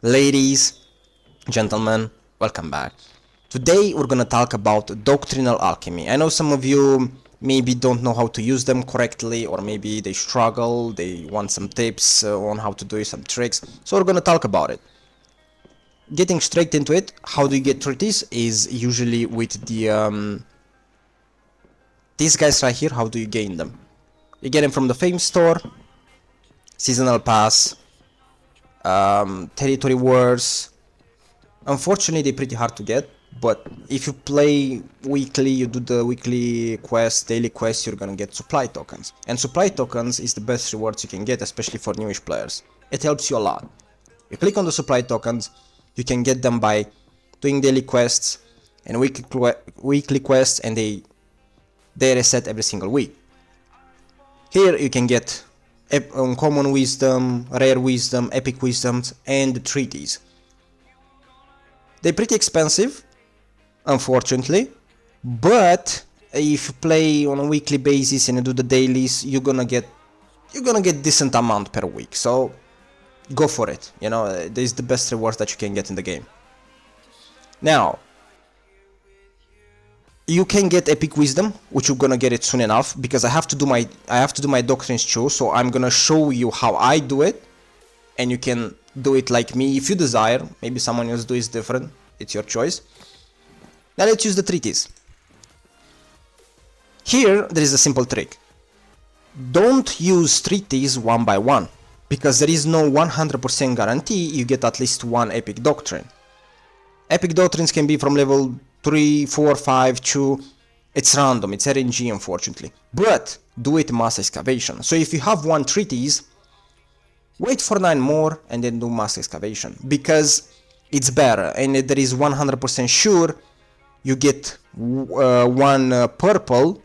Ladies, gentlemen, welcome back. Today we're gonna talk about doctrinal alchemy. I know some of you maybe don't know how to use them correctly, or maybe they struggle, they want some tips on how to do some tricks, so we're gonna talk about it. Getting straight into it, how do you get treaties is usually with the these guys right here. How do you gain them? You get them from the fame store, seasonal pass, territory wars. Unfortunately, they're pretty hard to get, but if you play weekly, you do the weekly quests, daily quests, you're gonna get supply tokens. And supply tokens is the best rewards you can get, especially for newish players. It helps you a lot. You click on the supply tokens, you can get them by doing daily quests and weekly quests, and they reset every single week. Here you can get uncommon wisdom, rare wisdom, epic wisdoms, and the treaties. They're pretty expensive, unfortunately, but if you play on a weekly basis and you do the dailies, you're gonna get decent amount per week. So go for it. You know, this is the best rewards that you can get in the game. Now, you can get epic wisdom, which you're gonna get it soon enough, because I have to do my doctrines too. So I'm gonna show you how I do it, and you can do it like me if you desire. Maybe someone else do it different, it's your choice. Now let's use the treaties. Here there is a simple trick. Don't use treaties one by one, because there is no 100% guarantee you get at least one epic doctrine. Epic doctrines can be from level 3, 4, 5, 2. It's random, it's RNG, unfortunately. But do it mass excavation. So if you have one treaties, wait for 9 more and then do mass excavation, because it's better, and there is 100% sure you get one purple.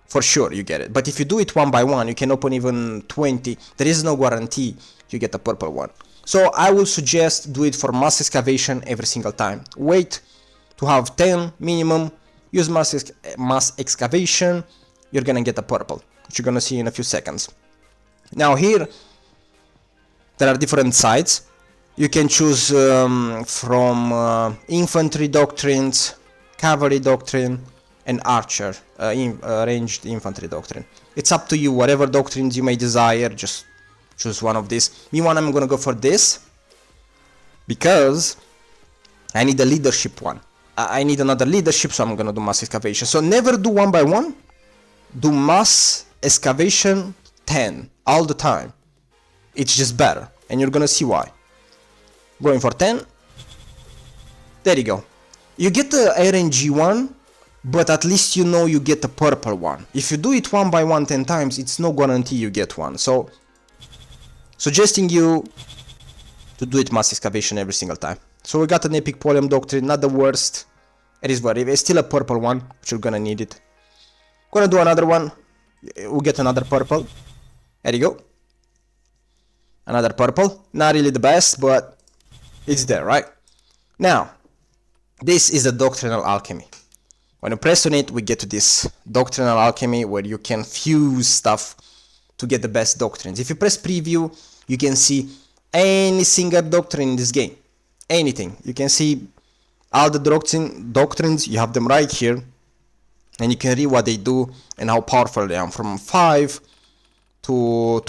For sure you get it. But if you do it one by one, you can open even 20. There is no guarantee you get a purple one. So I will suggest do it for mass excavation every single time. Wait to have 10 minimum, use mass excavation, you're gonna get a purple, which you're gonna see in a few seconds. Now here, there are different sides. You can choose from infantry doctrines, cavalry doctrine, and archer, ranged infantry doctrine. It's up to you, whatever doctrines you may desire, just choose one of these. Me, I'm gonna go for this, because I need a leadership one. I need another leadership, so I'm gonna do mass excavation. So never do one by one, do mass excavation 10 all the time. It's just better, and you're gonna see why. Going for 10. There you go. You get the RNG one, but at least you know you get the purple one. If you do it one by one 10 times, it's no guarantee you get one. So, suggesting you to do it mass excavation every single time. So we got an epic Polium doctrine, not the worst. It is what it is. Still a purple one, which you're gonna need it. Gonna do another one. We'll get another purple. There you go. Another purple. Not really the best, but it's there, right? Now, this is the doctrinal alchemy. When you press on it, we get to this doctrinal alchemy where you can fuse stuff to get the best doctrines. If you press preview, you can see any single doctrine in this game. Anything. You can see all the doctrines, you have them right here. And you can read what they do and how powerful they are. From 5 to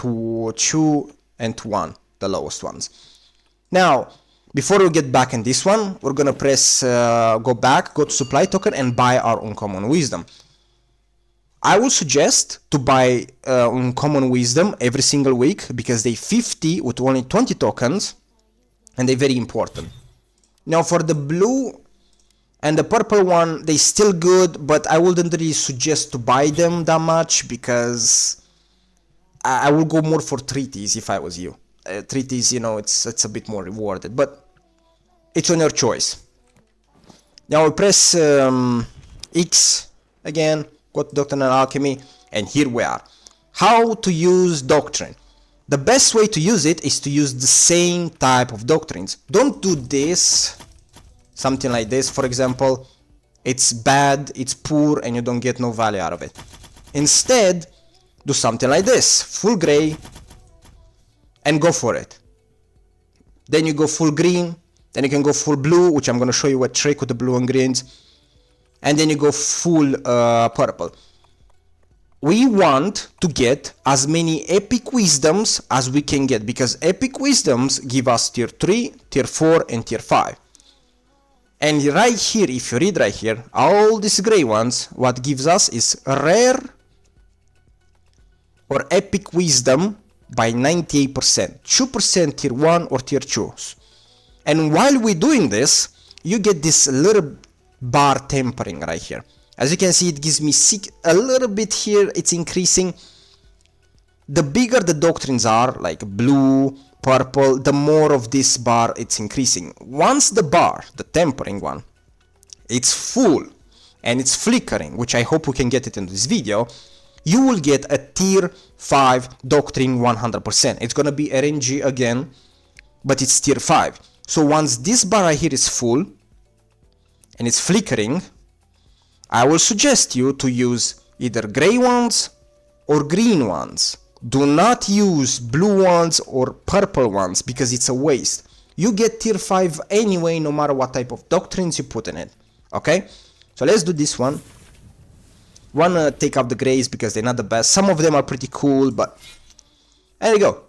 2 and to 1, the lowest ones. Now, before we get back in this one, we're gonna press go to supply token and buy our uncommon wisdom. I will suggest to buy uncommon wisdom every single week, because they 50 with only 20 tokens, and they're very important. Now for the blue and the purple one, they still good, but I wouldn't really suggest to buy them that much, because I will go more for treaties if I was you. Treaties, you know, it's a bit more rewarded, but it's on your choice. Now we press X again, go to Doctrinal Alchemy, and here we are. How to use doctrine. The best way to use it is to use the same type of doctrines. Don't do this, something like this, for example. It's bad, it's poor, and you don't get no value out of it. Instead, do something like this, full gray, and go for it. then you go full green, then you can go full blue, which I'm going to show you a trick with the blue and greens, and then you go full purple. We want to get as many epic wisdoms as we can get, because epic wisdoms give us tier 3, tier 4 and tier 5. And right here, if you read right here, all these gray ones, what gives us is rare or epic wisdom by 98%, 2% tier 1 or tier 2. And while we're doing this, you get this little bar tempering right here. As you can see, it gives me a little bit here, it's increasing. The bigger the doctrines are, like blue, purple, the more of this bar it's increasing. Once the bar, the tempering one, it's full and it's flickering, which I hope we can get it in this video, you will get a tier 5 doctrine 100%. It's gonna be RNG again, but it's tier 5. So once this bar right here is full and it's flickering, I will suggest you to use either gray ones or green ones. Do not use blue ones or purple ones, because it's a waste. You get tier 5 anyway, no matter what type of doctrines you put in it. Okay? So let's do this one. Wanna take out the grays because they're not the best. Some of them are pretty cool, but there you go.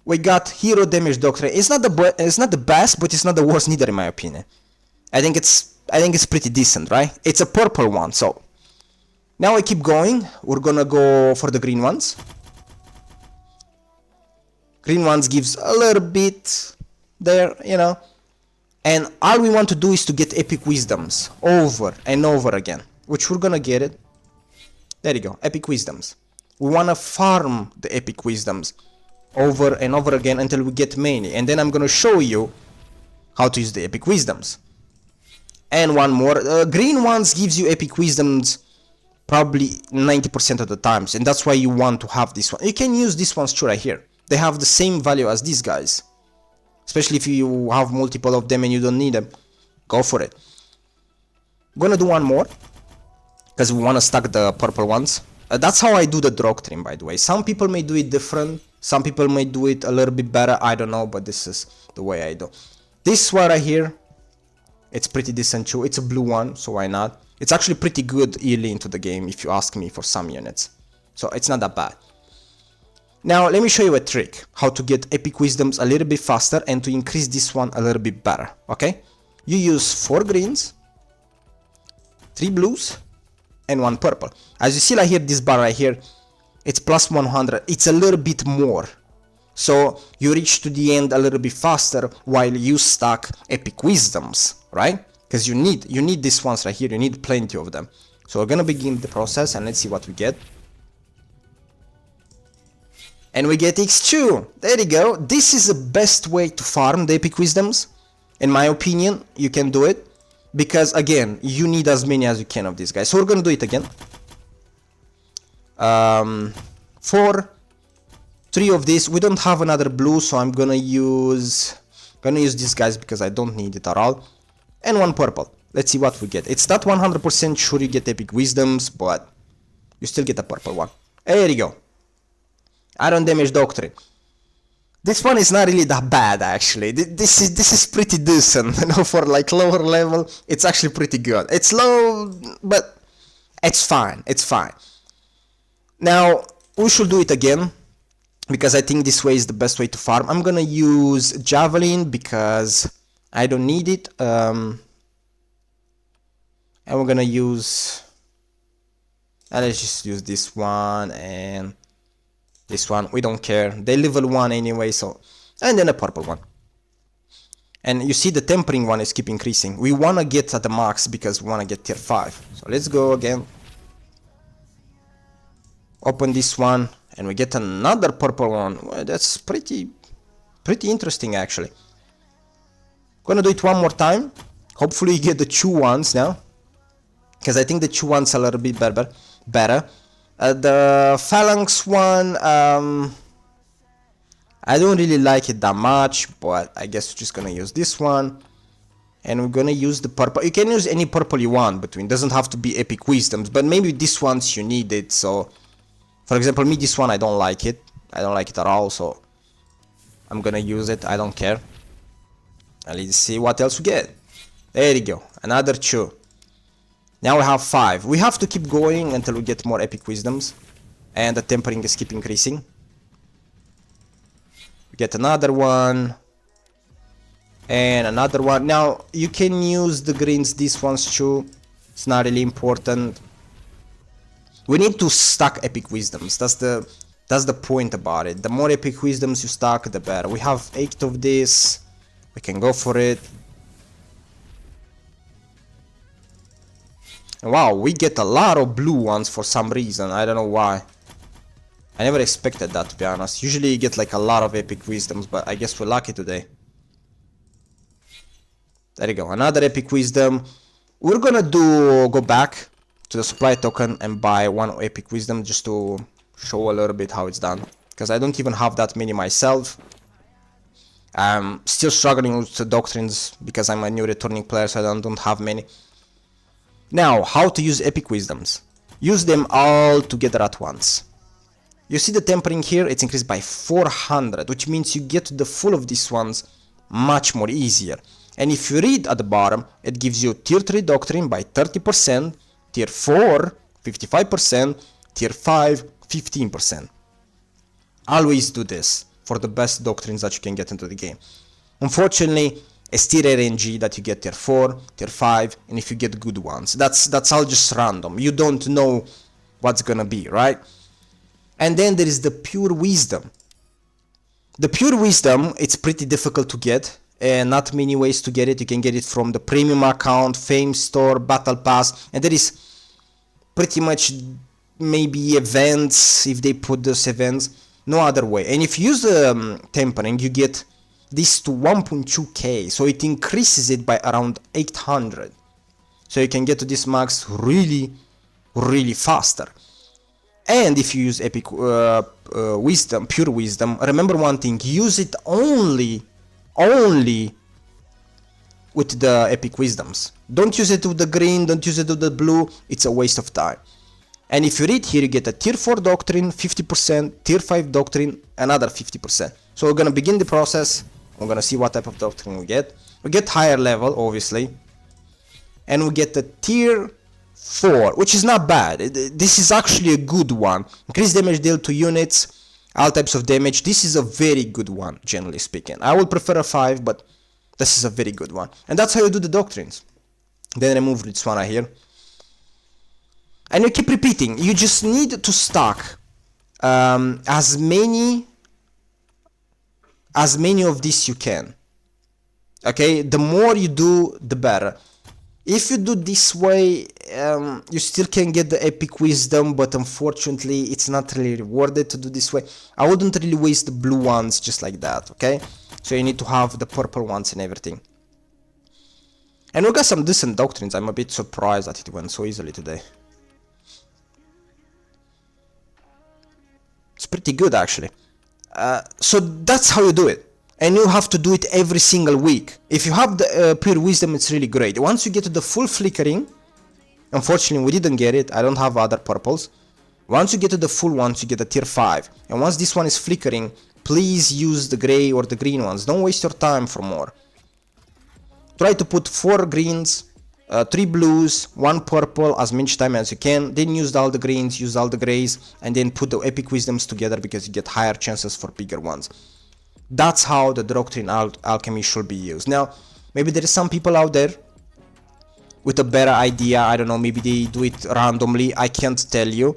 We got hero damage doctrine. It's not the best, but it's not the worst neither, in my opinion. I think it's pretty decent, right? It's a purple one, so now I keep going. We're gonna go for the green ones. Green ones gives a little bit there, you know. And all we want to do is to get epic wisdoms over and over again, which we're gonna get it. There you go, epic wisdoms. We wanna farm the epic wisdoms over and over again until we get many, and then I'm gonna show you how to use the epic wisdoms. And one more, green ones gives you epic wisdoms probably 90% of the times, and that's why you want to have this one. You can use these ones too right here. They have the same value as these guys, especially if you have multiple of them and you don't need them. Go for it. I'm gonna do one more because we want to stack the purple ones. That's how I do the doctrine, by the way. Some people may do it different, some people may do it a little bit better, I don't know, but this is the way I do. This one right here, it's pretty decent too. It's a blue one, so why not? It's actually pretty good early into the game if you ask me, for some units, so it's not that bad. Now let me show you a trick how to get epic wisdoms a little bit faster and to increase this one a little bit better. Okay, you use 4 greens, 3 blues and 1 purple. As you see right here, this bar right here, it's plus 100. It's a little bit more, so you reach to the end a little bit faster while you stack epic wisdoms, right? Because you need these ones right here. You need plenty of them. So we're gonna begin the process and let's see what we get. And we get X2. There you go. This is the best way to farm the epic wisdoms. In my opinion, you can do it, because again, you need as many as you can of these guys. So we're gonna do it again. 4, 3 of this. We don't have another blue, so I'm gonna use these guys because I don't need it at all. And 1 purple. Let's see what we get. It's not 100% sure you get epic wisdoms, but you still get a purple one. There you go. Iron damage doctrine. This one is not really that bad, actually. This is pretty decent, you know, for like lower level. It's actually pretty good. It's low, but it's fine. It's fine. Now we should do it again, because I think this way is the best way to farm. I'm gonna use javelin because I don't need it. And we're gonna use. Let's just use this one and this one. We don't care. They level 1 anyway, so. And then a purple one. And you see the tempering one is keep increasing. We wanna get at the max because we wanna get tier 5. So let's go again. Open this one and we get another purple one. Well, that's pretty interesting, actually. Gonna do it one more time. Hopefully you get the 2 ones now, because I think the 2 ones are a little bit better. The phalanx one, I don't really like it that much, but I guess we're just gonna use this one. And we're gonna use the purple. You can use any purple you want between. It doesn't have to be epic wisdoms, but maybe this ones you need it. So for example, me, this one I don't like it. I don't like it at all, so I'm gonna use it. I don't care. And let's see what else we get. There you go, another 2. Now we have 5. We have to keep going until we get more epic wisdoms. And the tempering is keep increasing. We get another one. And another one. Now you can use the greens, these ones too. It's not really important. We need to stack epic wisdoms. That's the point about it. The more epic wisdoms you stack, the better. We have 8 of this. We can go for it. Wow, we get a lot of blue ones for some reason. I don't know why. I never expected that, to be honest. Usually you get like a lot of epic wisdoms, but I guess we're lucky today. There you go, another epic wisdom. We're gonna go back to the supply token and buy 1 epic wisdom just to show a little bit how it's done. Because I don't even have that many myself. I'm still struggling with the doctrines because I'm a new returning player, so I don't have many. Now, how to use epic wisdoms. Use them all together at once. You see the tempering here, it's increased by 400, which means you get to the full of these ones much more easier. And if you read at the bottom, it gives you tier 3 doctrine by 30%, tier 4 55%, tier 5 15%. Always do this for the best doctrines that you can get into the game. Unfortunately, it's tier RNG that you get tier 4, tier 5, and if you get good ones. That's all just random. You don't know what's gonna be, right? And then there is the pure wisdom. The pure wisdom, it's pretty difficult to get. And not many ways to get it. You can get it from the premium account, fame store, battle pass, and there is pretty much maybe events if they put those events. No other way. And if you use the tempering, you get this to 1.2k, so it increases it by around 800. So you can get to this max really faster. And if you use epic wisdom, pure wisdom, remember one thing: use it only with the epic wisdoms. Don't use it with the green, don't use it with the blue, it's a waste of time. And if you read here, you get a tier 4 doctrine 50%, tier 5 doctrine another 50%. So we're gonna begin the process. We're gonna see what type of doctrine we get. We get higher level, obviously, and we get the tier 4, which is not bad. This is actually a good one. Increased damage dealt to units, all types of damage. This is a very good one, generally speaking. I would prefer a 5, but this is a very good one. And that's how you do the doctrines. Then remove this one right here. And you keep repeating. You just need to stack as many of these you can. Okay, the more you do, the better. If you do this way, you still can get the epic wisdom, but unfortunately it's not really rewarded to do this way. I wouldn't really waste the blue ones just like that, okay? So you need to have the purple ones and everything. And we got some decent doctrines. I'm a bit surprised that it went so easily today. It's pretty good actually. So that's how you do it. And you have to do it every single week. If you have the pure wisdom, it's really great. Once you get to the full flickering, unfortunately we didn't get it, I don't have other purples. Once you get to the full ones, you get a tier 5. And once this one is flickering, please use the gray or the green ones. Don't waste your time for more. Try to put 4 greens, 3 blues, 1 purple as much time as you can. Then use all the greens, use all the grays, and then put the epic wisdoms together because you get higher chances for bigger ones. That's how the Doctrinal Alchemy should be used. Now, maybe there is some people out there with a better idea. I don't know, maybe they do it randomly. I can't tell you.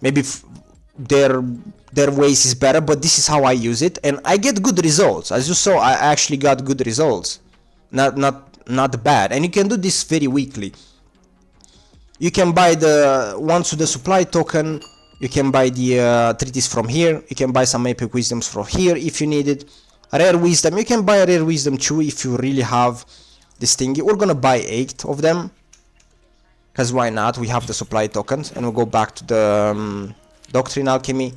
Maybe their ways is better, but this is how I use it, and I get good results. As you saw, I actually got good results. Not bad. And you can do this very weekly. You can buy once with the supply token. You can buy the treaties from here. You can buy some epic wisdoms from here if you need it. A rare wisdom. You can buy a rare wisdom too if you really have this thing. We're gonna buy 8 of them, because why not? We have the supply tokens, and we'll go back to the Doctrinal Alchemy.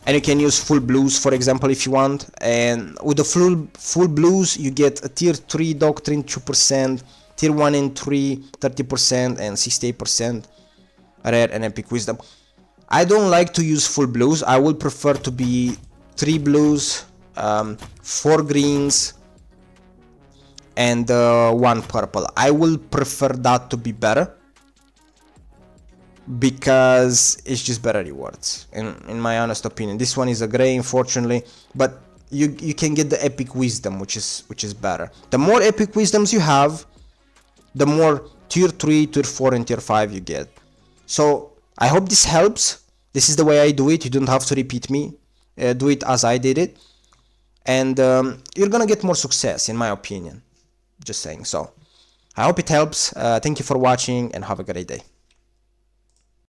And you can use full blues, for example, if you want. And with the full blues, you get a tier 3 doctrine 2%, tier 1 and 3 30%, and 68% rare and epic wisdom. I don't like to use full blues. I would prefer to be 3 blues, 4 greens, and one purple. I will prefer that to be better, because it's just better rewards in my honest opinion. This one is a gray, unfortunately, but you can get the epic wisdom, which is better. The more epic wisdoms you have, the more tier 3, tier 4 and tier 5 you get. So I hope this helps. This is the way I do it. You don't have to repeat me. Do it as I did it, and you're gonna get more success, in my opinion. Just saying. So I hope it helps. Thank you for watching and have a great day.